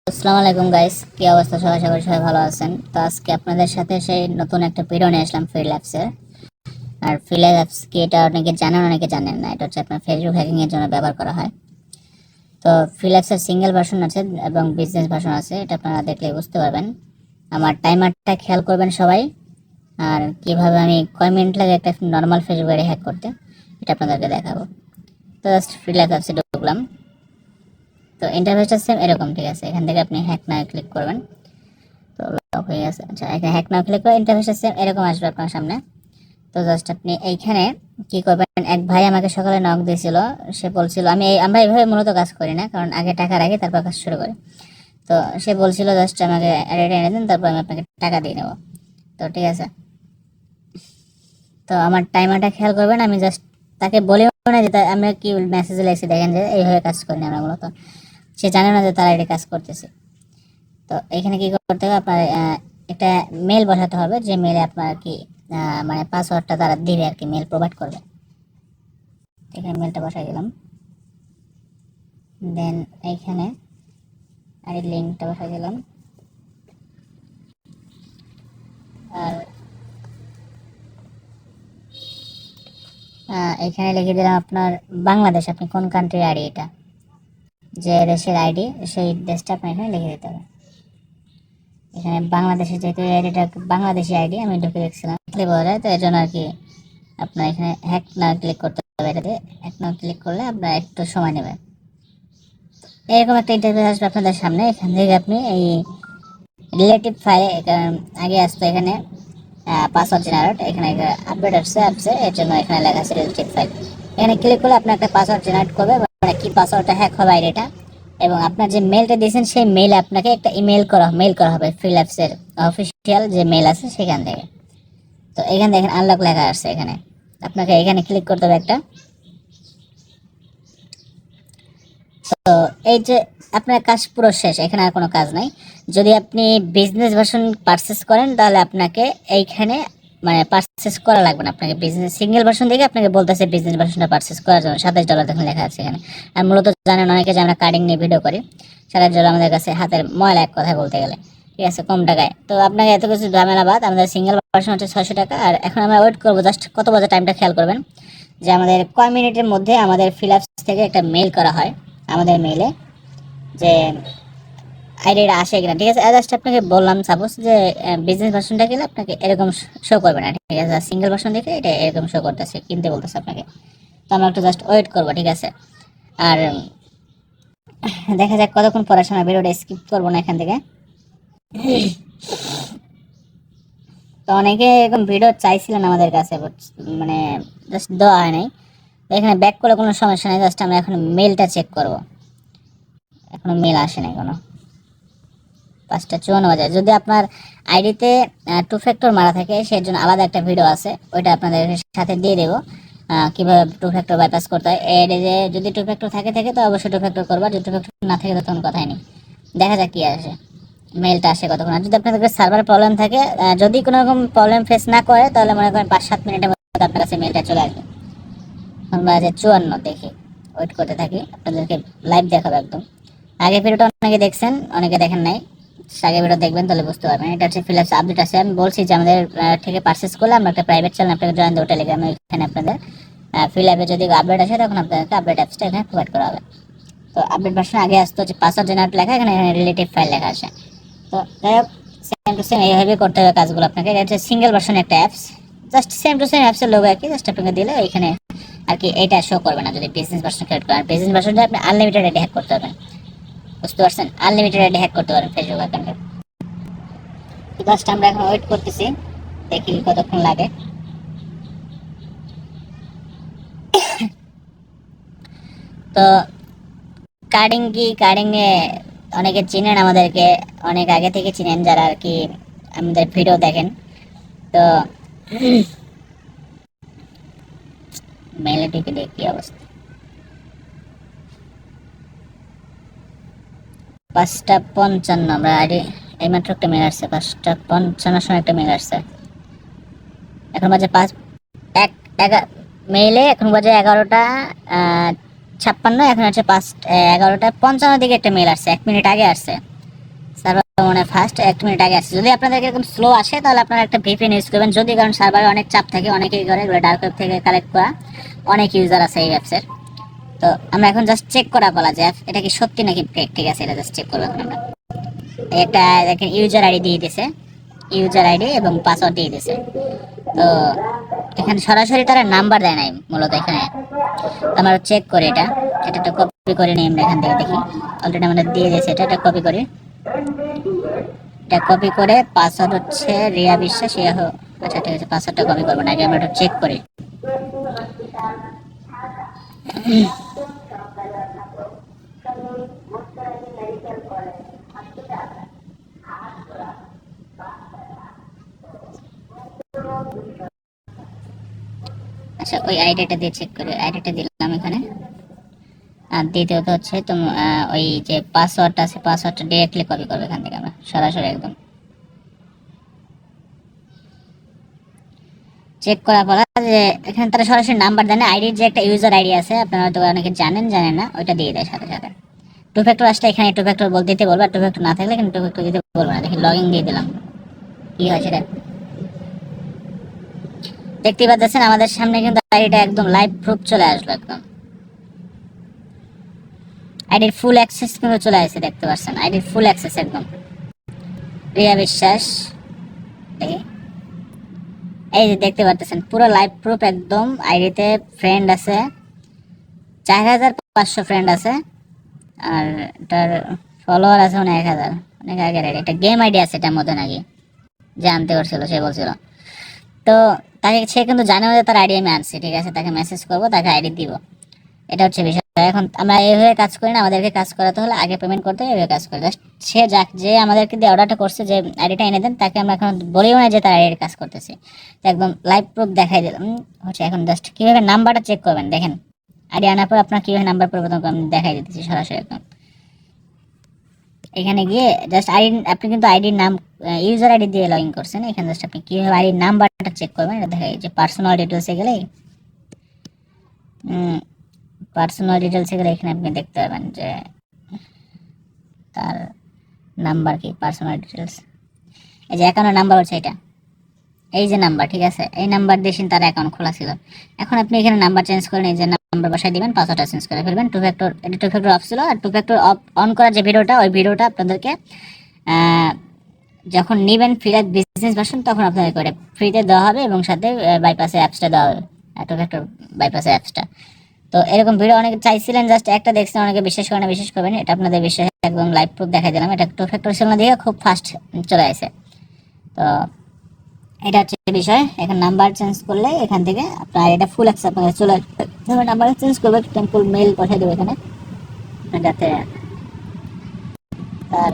আসসালামু আলাইকুম গাইস, কি অবস্থা সবাই? আশা করি সবাই ভালো আছেন। তো আজকে আপনাদের সাথে সেই নতুন একটা ভিডিও নিয়ে আসলাম ফ্রি ল্যাপসের। আর ফ্রি ল্যাপস কি এটা অনেকে জানেন, অনেকে জানেন না। এটা হচ্ছে আপনার ফেসবুক হ্যাকিং এর জন্য ব্যবহার করা হয়। তো ফ্রি ল্যাপসের সিঙ্গেল ভার্সন আছে এবং বিজনেস ভার্সন আছে, এটা আপনারা দেখলে বুঝতে পারবেন। আমার টাইমারটা খেয়াল করবেন সবাই। আর কিভাবে আমি কয় মিনিট লাগে একটা নর্মাল ফেসবুক আইডি হ্যাক করতে, এটা আপনাদেরকে দেখাবো। তো জাস্ট ফ্রি ল্যাপসে ঢুকলাম। তো ইন্টারফেসটা সেম এরকম, ঠিক আছে। এখান থেকে আপনি হ্যাক না ক্লিক করবেন। তো লক হয়ে গেছে। আচ্ছা, এখানে হ্যাক নাও ক্লিক করে ইন্টারফেসটা সেম এরকম আসবে আপনার সামনে। তো জাস্ট আপনি এইখানে কি করবেন, এক ভাই আমাকে সকালে নক দিয়েছিল। সে বলছিল আমরা এইভাবে মূলত কাজ করি না, কারণ আগে টাকা রাখি তারপর কাজ শুরু করি। তো সে বলছিল জাস্ট আমাকে অ্যাডটা এনে দিন, তারপর আমি আপনাকে টাকা দিয়ে নেবো। তো ঠিক আছে। তো আমার টাইমারটা খেয়াল করবেন। আমি জাস্ট তাকে বলেও না যে আমরা কি মেসেজ লিখছি, দেখেন যে এইভাবে কাজ করি না আমরা মূলত। সে জানে না যে তারা এটা কাজ করতেছে। তো এখানে কি করতে হবে, আপনার একটা মেল বসাতে হবে, যে মেলে আপনার কি মানে পাসওয়ার্ডটা তারা দিবে আর কি, মেল প্রোভাইড করবে। এখানে মেলটা বসাই দিলাম। দেন এইখানে আইডি লিঙ্কটা বসাই দিলাম। আর এখানে লিখে দিলাম আপনার বাংলাদেশ, আপনি কোন কান্ট্রির আইডি, এটা যে দেশের আইডি সেই দেশটা আপনার এখানে লিখে দিতে হবে। এখানে বাংলাদেশে যেহেতু আইডিটা বাংলাদেশি আইডি আমি ঢুকে দেখছিলাম বোঝা যায়, তো এর জন্য আর কি আপনার এখানে হ্যাক না ক্লিক করতে হবে। এটাতে হ্যাক না ক্লিক করলে আপনার একটু সময় নেবে। এরকম একটা ইন্টারফেস আসবে আপনাদের সামনে। এখান থেকে আপনি এই রিলেটিভ ফাইল আগে আসতো এখানে পাসওয়ার্ড জেনারেট, এখানে আপডেট আসছে অ্যাপসে, এর জন্য এখানে লেখা আছে রিলেটিভ ফাইল। এখানে ক্লিক করলে আপনার একটা পাসওয়ার্ড জেনারেট করবে, মানে কি পাসওয়ার্ডটা হ্যাক হবে আইডিটা, এবং আপনার যে মেলটা দিয়েছেন সেই মেলে আপনাকে একটা মেল করা হবে ফ্রি ল্যাপসের অফিসিয়াল যে মেল আছে সেখান থেকে। তো এখানে দেখেন আনলক লেখা আসছে, এখানে আপনাকে এখানে ক্লিক করতে হবে একটা। তো এই যে আপনার কাজ পুরো শেষ, এখানে আর কোনো কাজ নাই। যদি আপনি বিজনেস ভার্সন পারচেস করেন তাহলে আপনাকে এইখানে মানে পারচেস করা লাগবে না, আপনাকে বিজনেস সিঙ্গেল ভার্সন থেকে আপনাকে বলতেছে বিজনেস ভার্সনটা পারচেস করার জন্য $27 দেখুন লেখা আছে এখানে। আর মূলত জানেন অনেকে যে আমরা কার্ডিং নিয়ে ভিডিও করি, $27 আমাদের কাছে হাতের ময়লা এক কথা বলতে গেলে, ঠিক আছে, কম টাকায়। তো আপনাকে এত কিছু ঝামেলা বাদ, আমাদের সিঙ্গেল ভার্সন হচ্ছে $600। আর এখন আমরা ওয়েট করবো জাস্ট কত বাজে, টাইমটা খেয়াল করবেন যে আমাদের কয় মিনিটের মধ্যে আমাদের ফিলাপস থেকে একটা মেল করা হয় আমাদের মেইলে, যে আইডিটা আসে কিনা, ঠিক আছে। জাস্ট আপনাকে বললাম সাপোজ যে বিজনেস ভার্সনটা গেলে আপনাকে এরকম শো করবে না, ঠিক আছে। সিঙ্গেল ভার্সন দেখে এটা এরকম শো করতেছে, কিনতে বলতেছে আপনাকে। তো আমরা একটু জাস্ট ওয়েট করবো, ঠিক আছে। আর দেখা যাক কতক্ষণ পড়াশোনা, ভিডিওটা স্কিপ করবো না এখান থেকে। তো অনেকে এরকম ভিডিও চাইছিলেন আমাদের কাছে, মানে জাস্ট দেওয়া হয় নাই। এখানে ব্যাক করে কোনো সমস্যা নেই, জাস্ট আমরা এখন মেলটা চেক করবো। এখনো মেল আসে নাই কোনো। 5:54 বাজে। যদি আপনার আইডিতে টু ফ্যাক্টর মারা থাকে সেই জন্য আলাদা একটা ভিডিও আছে, ওইটা আপনাদের সাথে দিয়ে দেবো কীভাবে টু ফ্যাক্টর বাইপাস করতে হয়। এর যে যদি টু ফ্যাক্টর থাকে তো অবশ্যই টু ফ্যাক্টর করবা, যদি টু ফ্যাক্টর না থাকে তো তখন কথাই নেই। দেখা যাক কী আসে, মেলটা আসে কতক্ষণ। আর যদি আপনাদের সার্ভার প্রবলেম থাকে, যদি কোনো রকম প্রবলেম ফেস না করে, তাহলে মনে করেন 5-7 মিনিটের মধ্যে আপনার কাছে মেলটা চলে আসবে। আমরা যে 54 দেখি, ওয়েট করতে থাকি, আপনাদেরকে লাইভ দেখাবো একদম। আগে ভিডিওটা অনেকে দেখছেন, অনেকে দেখেন নাই, আগে ভিডিও দেখবেন তাহলে বুঝতে পারবেন। এটা হচ্ছে ফিলাপস আপডেট আছে। আমি বলছি যে আমাদের থেকে পারচেস করলে আমরা একটা প্রাইভেট চ্যানেল আপনাকে জয়েন দেবো টেলিগ্রামে, এখানে আপনাদের ফিলাপে যদি আপডেট আসে তখন আপনাদেরকে আপডেট অ্যাপসটা এখানে প্রোভাইড করা হবে। তো আপডেট ভার্সন আগে আসতো হচ্ছে পাসওয়ার্ড জেনারেট লেখা, এখানে রিলেটিভ ফাইল লেখা আসে। তো যাই হোক, সেম টু সেম এইভাবে করতে হবে কাজগুলো আপনাকে। এটা হচ্ছে সিঙ্গেল ভার্সন একটা apps, just same to same অ্যাপসের লোগো আর কি, জাস্ট আপনাকে দিলে এখানে আর কি এটা শো করবে না যদি বিজনেস ভার্সন ক্রিয়েট করেন। বিজনেস ভার্সনটা আপনি আনলিমিটেড আইডি হ্যাক করতে পারবেন, বুঝতে পারছেন? আনলিমিটেড আইডি হ্যাক করতে পারেন ফেসবুক অ্যাকাউন্টে। জাস্ট আমরা এখন ওয়েট করতেছি, দেখি কতক্ষণ লাগে। তো কার্ডিং এ অনেকে চিনেন আমাদেরকে, অনেক আগে থেকে চিনেন যারা আর কি আমাদের ভিডিও দেখেন। তো মেলে ঢুকে দেখি কি অবস্থা। 5:55 আমরা আইডি এইমাত্র একটা মেল আসছে, 5:55 সময় একটা মেল আসছে। এখন বাজে মেইলে এখন বাজে 11:56। এখন হচ্ছে 11:55 দিকে একটা মেল আসছে, 1 মিনিট আগে আসছে। সার্ভার মানে ফার্স্ট 1 মিনিট আগে আসছে। যদি আপনাদের এরকম স্লো আসে তাহলে আপনারা একটা ভিপিএন ইউজ করবেন, যদি কারণ সার্ভারে অনেক চাপ থাকে, অনেকেই করে এগুলো ডার্ক ওয়েব থেকে কালেক্ট করা, অনেক ইউজার আছে এই অ্যাপসের। তো আমরা এখন জাস্ট চেক করা বলা যায় এটা কি সত্যি নাকি ফেক, ঠিক আছে এটা জাস্ট চেক করবো এখন আমরা। একটা দেখেন ইউজার আইডি দিয়ে দিয়েছে, ইউজার আইডি এবং পাসওয়ার্ড দিয়ে দিয়েছে। তো এখানে সরাসরি তারা নাম্বার দেয় নাই মূলত, এখানে আমরা চেক করি এটা। এটা একটা কপি করে নিই আমরা এখান থেকে, দেখি অলরেডি আমাদের দিয়ে দিয়েছে, এটা কপি করি। এটা কপি করে পাসওয়ার্ড হচ্ছে রিয়া বিশ্বাস, আচ্ছা ঠিক আছে পাসওয়ার্ডটা কপি করবো না, আগে আমরা একটু চেক করি। আচ্ছা ওই আইডিটা দিয়ে চেক করি, আইডিটা দিলাম এখানে। আর দ্বিতীয়ত হচ্ছে ওই যে পাসওয়ার্ডটা আছে, পাসওয়ার্ডটা ডিরেক্টলি কপি করবে এখান থেকে আমরা সরাসরি একদম চেক করার পর যে এখানে তারা সরাসরি নাম্বার দেয় না, আইডির যে একটা ইউজার আইডি আছে আপনারা হয়তো অনেকে জানেন না, ওইটা দিয়ে দেয় সাথে সাথে। টু ফ্যাক্টর আসলে এখানে টু ফ্যাক্টর দিতে বলবো, আর টু ফ্যাক্টর না থাকলে এখানে টু ফ্যাক্টর দিতে বলবো না। দেখি লগইন দিয়ে দিলাম, কি হয় সেটা দেখতেই পাচ্ছেন আমাদের সামনে কিন্তু আইডিটা একদম লাইভ প্রুফ চলে আসলো, একদম আইডির ফুল অ্যাক্সেস কিন্তু চলে আসছে, দেখতে পাচ্ছেন আইডির ফুল অ্যাক্সেস একদম রিয়া বিশ্বাস। এই যে দেখতে পাচ্ছেন পুরো লাইভ প্রুফ একদম, আইডিতে ফ্রেন্ড আছে 4500 ফ্রেন্ড আছে, আর এটার ফলোয়ার আছে 1000, অনেক আগের আইডি, একটা গেম আইডি আছে এটার মধ্যে নাকি জানতে পারছিল, সে বলছিল। তো তাকে সে কিন্তু জানে যে তার আইডি আমি আনছি, ঠিক আছে তাকে মেসেজ করবো, তাকে আইডি দিব, এটা হচ্ছে বিষয়। এখন আমরা এইভাবে কাজ করি না, আমাদেরকে কাজ করাতে হলে আগে পেমেন্ট করতে হবে, এইভাবে কাজ করে জাস্ট সে যে আমাদেরকে দিয়ে অর্ডারটা করছে যে আইডিটা এনে দেন, তাকে আমরা এখন বলিও না যে তার আইডির কাজ করতেছে, একদম লাইভ প্রুফ দেখাই দিলাম হচ্ছে। এখন জাস্ট কীভাবে নাম্বারটা চেক করবেন দেখেন, আইডি আনার পর আপনার কীভাবে নাম্বার পরিবর্তন করবেন দেখাই দিতেছি সরাসরি একদম। এখানে গিয়ে জাস্ট আইডি, আপনি কিন্তু আইডির নাম ইউজার আইডি দিয়ে লগ ইন করছেন, এখানে জাস্ট আপনি কীভাবে আইডির নাম্বারটা চেক করবেন এটা দেখাই, যে পার্সোনাল ডিটেলসে গেলেই পার্সোনাল ডিটেলসে গেলে এখানে আপনি দেখতে পাবেন যে তার নাম্বার কি, পার্সোনাল ডিটেলস, এই যে অ্যাকাউন্টের নাম্বার হচ্ছে এটা, এই যে নাম্বার, ঠিক আছে এই নাম্বার দিয়ে তার অ্যাকাউন্ট খোলা ছিল। এখন আপনি এখানে নাম্বার চেঞ্জ করেন, এই যে নাম্বার বসাই দিবেন, পাসওয়ার্ডটা চেঞ্জ করে ফেলবেন। টু ফ্যাক্টর, এটা টু ফ্যাক্টর অফ ছিল, আর টু ফ্যাক্টর অন করার যে ভিডিওটা, ওই ভিডিওটা আপনাদেরকে যখন নেবেন ফ্রিতে বিজনেস ভার্সন, তখন আপনাদের করে ফ্রিতে দেওয়া হবে এবং সাথে বাইপাসে অ্যাপসটা দেওয়া হবে, টু ফ্যাক্টর বাইপাসে অ্যাপসটা। তো এরকম ভিডিও অনেকে চাইছিলেন, জাস্ট একটা দেখছেন, অনেকে বিশ্বাস করে না, বিশ্বাস করবেন এটা আপনাদের বিশ্বাস, একদম লাইভ প্রুফ দেখাই দিলাম। এটা টু ফ্যাক্টর ছিল না দেখে খুব ফাস্ট চলে আসে। তো এটা হচ্ছে বিষয়। এখন নাম্বার চেঞ্জ করলে এখান থেকে আপনার এটা ফুল অ্যাক্সেস আপনাদের চলে আসবে। নাম্বার চেঞ্জ করবে, টেম্পল মেল পাঠিয়ে দেবে এখানে, যাতে তার